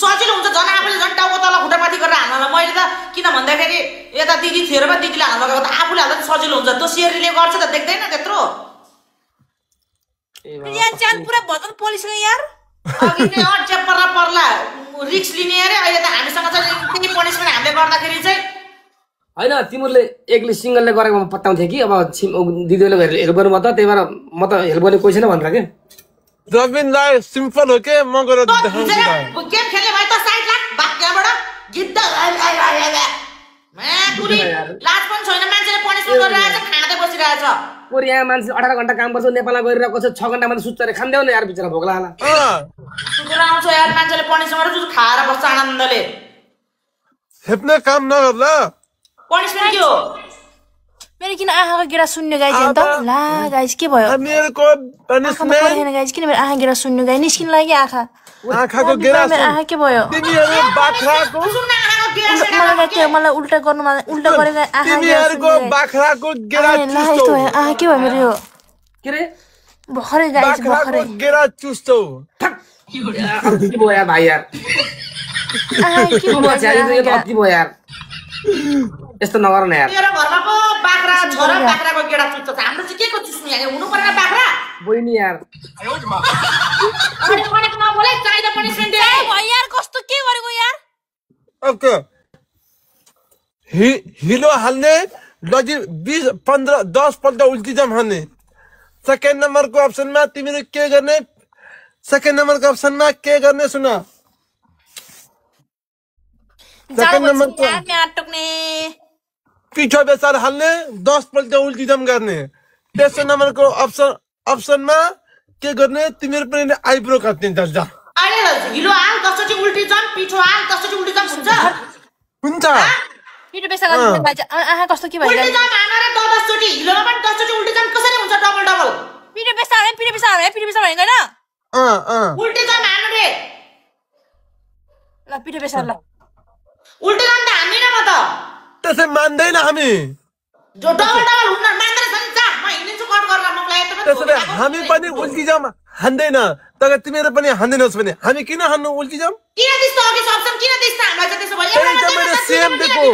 सजिलो हुन्छ झन् आफूले झन् टाउको तल खुट्टामाथि गरेर हाल्नलाई मैले त किन भन्दाखेरि यता दिदी थियो र दिदीले हाल्न गएको त आफूले हाल्दा सजिलो हुन्छ त्यो सेरीले गर्छ त देख्दैन त्यत्रो यहाँ चान पुरा भदन पोलिस यार अघि नै चेप्परला पर्ला रिक्स लिने अरे अहिले त हामीसँग चाहिँ त्यही पनिसमेन्ट हामीले गर्दाखेरि चाहिँ हैन तिमीले एकले सिंगलले गरेको म पत्ताउँथे कि अब दिदीले हेल्प गर्नु म त त्यही भएर म त हेल्प गर्ने कोही छैन भनेर के रबिन दाइ सिम्पल हो के म गरेर देखाउँछु गेम खेल्ने भए त साइड लाग बाक्याबाट गिद्ध टुरी लाज पनि छैन मान्छेले पनिसमेन्ट गरिरहेछ खाँदै बसिरहेछ पोरी यहाँ मान्छे 18 घण्टा काम गर्छ नेपालमा गरिरहेको छ 6 घण्टा मात्र सुत्छ रे खान्देऊ न यार बिचरा भोक लागला सुतेर आउँछ यार मान्छेले पनिसमेन्ट जुन खाएर बस्छ आनन्दले हेप्ने काम नगर्ला पनिसमेन्ट के हो मेरो किन आँखाको गिरा सुन्नु गाइज अन्त ला गाइज के भयो मेरो पनिसमेन्ट परेन गाइज किन मेरो आँखा गिरा सुन्नु गाइ निस्किन लागि आँखाको गिरा मेरो आँखा के भयो तिमीहरु बाख्राको मलाई उल्टा गर्नु उल्टा गरेर आँखा तिमीहरुको बाख्राको गिरा चुस्तो आँखा के भयो मेरो यो के रे भखरै गाइज भखरै गिरा चुस्तो के भयो यार भाइ यार के म चाहिँ यो कति भयो यार यस्तो नगर न यार तेरो घरमा पो बाख्रा छोरा बाख्राको गेडा चुच्छ हाम्रो चाहिँ के को चुस्नु यहाँ हुनु पर्ने बाख्रा बहिनी यार अनि पनेको नबोले चाहिदा पनिसमेन्ट दे यार कस्तो के गरेको यार ओके हिलो हाल्ने लगी 20 15 10 पल्ट उल्टी जम हाल्ने सेकेन्ड नम्बरको अप्सनमा तिमीले के गर्ने सेकेन्ड नम्बरको अप्सनमा के गर्ने सुन सेकेन्ड नम्बरको पिठो बेसार हाल्ने 10 पल्ट उल्टी जम गर्ने तेस्रो नम्बरको अप्सनमा के गर्ने तिमीले पनि आइब्रो काट्ने जा अरे हिलो हाल 10 चोटी उल्टी जम पिठो हाल 10 चोटी उल्टी जम हुन्छ पिठो बेसा गर्नु भाइ आहा कस्तो के भयो उल्टी जम हानेर 10 चोटी हिलोमा पनि 10 चोटी उल्टी जम कसरी हुन्छ डबल डबल पिठो बेसा हैन उल्टी जम हान्नु रे ल पिठो बेसा ल उल्टी जम त हान्दिन म त त्यसै मान्दैन हामी जो डबल डबल हुन मान्दैन छ नि जा म हिँड्छु कट गरेर मलाई यता पनि त्यसैले हामी पनि उल्टी जम हान्दैन तर तिमीहरु पनि हान्दैनस् भने हामी किन हान्नु उल्टी जम किन त्यस्तो अघि अप्सन किन त्यस्तो हामीलाई चाहिँ त्यसो भयो त्यही त मैले सेम दिएको